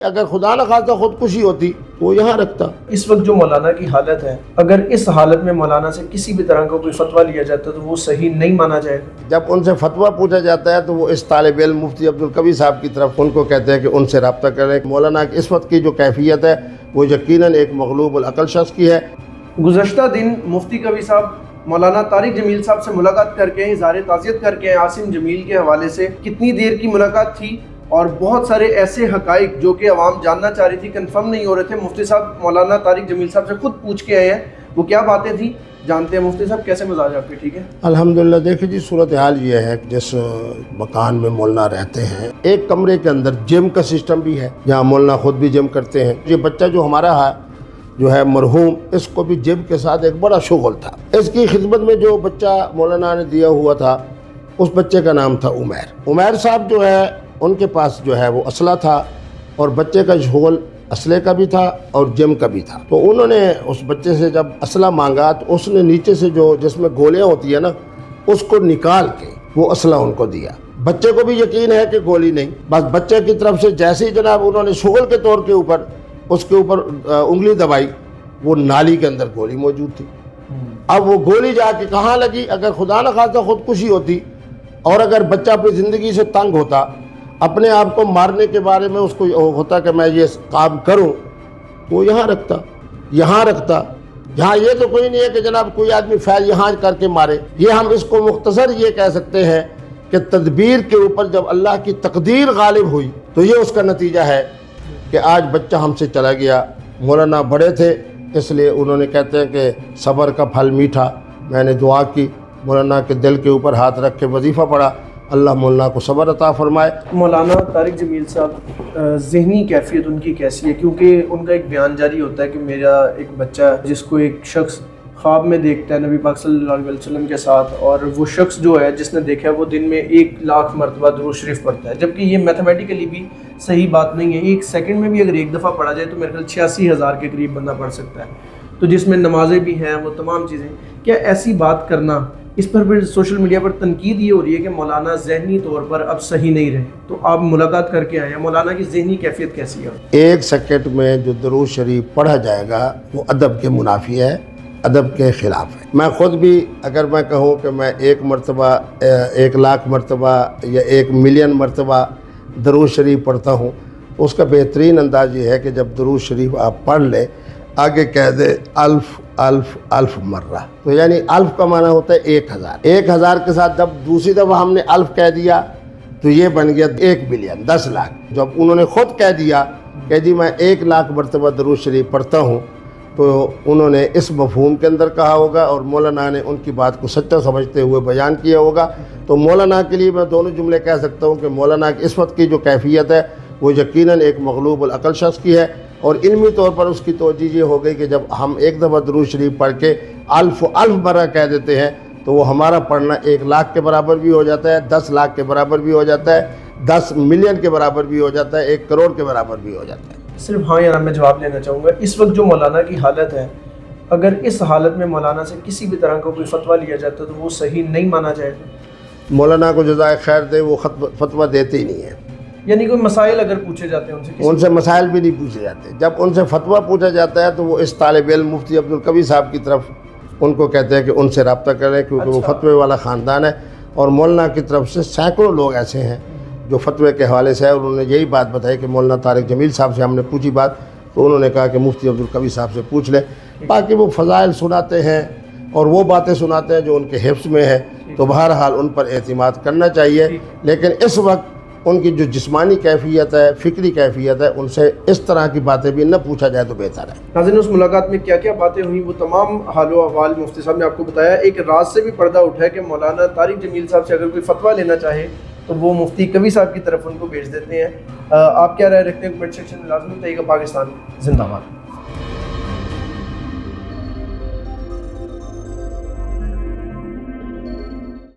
اگر خدا نہ خواستہ خودکشی ہوتی تو وہ یہاں رکھتا۔ اس وقت جو مولانا کی حالت ہے، اگر اس حالت میں مولانا سے کسی بھی طرح کا کوئی فتویٰ لیا جاتا ہے تو وہ صحیح نہیں مانا جائے گا۔ جب ان سے فتویٰ پوچھا جاتا ہے تو وہ اس طالب علم مفتی عبدالقوی صاحب کی طرف ان کو کہتے ہیں کہ ان سے رابطہ کریں۔ مولانا کی اس وقت کی جو کیفیت ہے وہ یقیناً ایک مغلوب العقل شخص کی ہے۔ گزشتہ دن مفتی قوی صاحب مولانا طارق جمیل صاحب سے ملاقات کر کے اظہار تعزیت کر کے عاصم جمیل کے حوالے سے کتنی دیر کی ملاقات تھی اور بہت سارے ایسے حقائق جو کہ عوام جاننا چاہ رہی تھی کنفرم نہیں ہو رہے تھے، مفتی صاحب مولانا طارق جمیل صاحب سے خود پوچھ کے آئے ہیں۔ وہ کیا باتیں تھیں جانتے ہیں۔ مفتی صاحب کیسے مزاج آپ کے؟ ٹھیک ہے الحمدللہ۔ دیکھیں جی، صورتحال یہ ہے کہ جس مکان میں مولانا رہتے ہیں ایک کمرے کے اندر جم کا سسٹم بھی ہے جہاں مولانا خود بھی جم کرتے ہیں۔ یہ بچہ جو ہمارا ہے جو ہے مرحوم، اس کو بھی جم کے ساتھ ایک بڑا شغل تھا۔ اس کی خدمت میں جو بچہ مولانا نے دیا ہوا تھا اس بچے کا نام تھا عمیر صاحب جو ہے ان کے پاس جو ہے وہ اسلحہ تھا اور بچے کا شغل اسلحے کا بھی تھا اور جم کا بھی تھا۔ تو انہوں نے اس بچے سے جب اسلحہ مانگا تو اس نے نیچے سے جو جس میں گولیاں ہوتی ہیں نا اس کو نکال کے وہ اسلحہ ان کو دیا۔ بچے کو بھی یقین ہے کہ گولی نہیں، بس بچے کی طرف سے جیسے ہی جناب انہوں نے شغل کے طور کے اوپر اس کے اوپر انگلی دبائی، وہ نالی کے اندر گولی موجود تھی۔ اب وہ گولی جا کے کہاں لگی؟ اگر خدا نہ خواستہ خودکشی ہوتی اور اگر بچہ اپنی زندگی سے تنگ ہوتا، اپنے آپ کو مارنے کے بارے میں اس کو ہوتا کہ میں یہ کام کروں، تو وہ یہاں رکھتا۔ یہاں یہ تو کوئی نہیں ہے کہ جناب کوئی آدمی فیل یہاں کر کے مارے۔ یہ ہم اس کو مختصر یہ کہہ سکتے ہیں کہ تدبیر کے اوپر جب اللہ کی تقدیر غالب ہوئی تو یہ اس کا نتیجہ ہے کہ آج بچہ ہم سے چلا گیا۔ مولانا بڑے تھے اس لیے انہوں نے کہتے ہیں کہ صبر کا پھل میٹھا۔ میں نے دعا کی، مولانا کے دل کے اوپر ہاتھ رکھ کے وظیفہ پڑھا، اللہ مولانا کو صبر عطا فرمائے۔ مولانا طارق جمیل صاحب ذہنی کیفیت ان کی کیسی ہے؟ کیونکہ ان کا ایک بیان جاری ہوتا ہے کہ میرا ایک بچہ جس کو ایک شخص خواب میں دیکھتا ہے نبی پاک صلی اللہ علیہ وسلم کے ساتھ، اور وہ شخص جو ہے جس نے دیکھا ہے وہ دن میں 1,00,000 مرتبہ درود شریف پڑھتا ہے، جبکہ یہ میتھمیٹیکلی بھی صحیح بات نہیں ہے۔ ایک سیکنڈ میں بھی اگر ایک دفعہ پڑھا جائے تو میرے خیال 86,000 کے قریب بندہ پڑھ سکتا ہے، تو جس میں نمازیں بھی ہیں وہ تمام چیزیں۔ کیا ایسی بات کرنا، اس پر پھر سوشل میڈیا پر تنقید یہ ہو رہی ہے کہ مولانا ذہنی طور پر اب صحیح نہیں رہے، تو آپ ملاقات کر کے آئے ہیں، مولانا کی ذہنی کیفیت کیسی ہے؟ ایک سیکنڈ میں جو درود شریف پڑھا جائے گا وہ ادب کے منافی ہے، ادب کے خلاف ہے۔ میں خود بھی اگر میں کہوں کہ میں 1,00,000 مرتبہ یا 1,000,000 مرتبہ درود شریف پڑھتا ہوں تو اس کا بہترین انداز یہ ہے کہ جب درود شریف آپ پڑھ لیں آگے کہہ دے الف مرہ، تو یعنی الف کا معنی ہوتا ہے 1,000۔ 1,000 کے ساتھ جب دوسری دفعہ ہم نے الف کہہ دیا تو یہ بن گیا 1,000,000، 10,00,000۔ جب انہوں نے خود کہہ دیا کہ جی میں 1,00,000 مرتبہ درود شریف پڑھتا ہوں تو انہوں نے اس مفہوم کے اندر کہا ہوگا اور مولانا نے ان کی بات کو سچا سمجھتے ہوئے بیان کیا ہوگا۔ تو مولانا کے لیے میں دونوں جملے کہہ سکتا ہوں کہ مولانا کی اس وقت کی جو کیفیت ہے وہ یقیناً ایک مغلوب العقل شخص کی ہے، اور علمی طور پر اس کی توجہ یہ ہو گئی کہ جب ہم ایک دفعہ درود شریف پڑھ کے الف مرہ کہہ دیتے ہیں تو وہ ہمارا پڑھنا 1,00,000 کے برابر بھی ہو جاتا ہے، 10,00,000 کے برابر بھی ہو جاتا ہے، 10 ملین کے برابر بھی ہو جاتا ہے، 1 کروڑ کے برابر بھی ہو جاتا ہے۔ صرف ہاں یا نہ میں جواب لینا چاہوں گا۔ اس وقت جو مولانا کی حالت ہے، اگر اس حالت میں مولانا سے کسی بھی طرح کا کوئی فتویٰ لیا جاتا ہے تو وہ صحیح نہیں مانا جائے گا؟ مولانا کو جزائے خیر دے، وہ فتویٰ دیتے ہی نہیں ہیں۔ یعنی کوئی مسائل اگر پوچھے جاتے ہیں ان سے مسائل بھی نہیں پوچھے جاتے۔ جب ان سے فتویٰ پوچھا جاتا ہے تو وہ اس طالب علم مفتی عبدالقوی صاحب کی طرف ان کو کہتے ہیں کہ ان سے رابطہ کریں، کیونکہ وہ فتوے والا خاندان ہے، اور مولانا کی طرف سے سینکڑوں لوگ ایسے ہیں جو فتوے کے حوالے سے ہے۔ انہوں نے یہی بات بتائی کہ مولانا طارق جمیل صاحب سے ہم نے پوچھی بات تو انہوں نے کہا کہ مفتی عبدالقوی صاحب سے پوچھ لیں۔ باقی وہ فضائل سناتے ہیں اور وہ باتیں سناتے ہیں جو ان کے حفظ میں ہے، تو بہرحال ان پر اعتماد کرنا چاہیے، لیکن اس وقت ان کی جو جسمانی کیفیت ہے، فکری کیفیت ہے، ان سے اس طرح کی باتیں بھی نہ پوچھا جائے تو بہتر ہے۔ ناظرین، اس ملاقات میں کیا کیا باتیں ہوئیں وہ تمام حال و احوال مفتی صاحب نے آپ کو بتایا۔ ایک راز سے بھی پردہ اٹھا ہے کہ مولانا طارق جمیل صاحب سے اگر کوئی فتویٰ لینا چاہے تو وہ مفتی قوی صاحب کی طرف ان کو بھیج دیتے ہیں۔ آپ کیا رائے رکھتے ہیں کمنٹ سیکشن میں لازمی بتائیے گا۔ پاکستان زندہ باد۔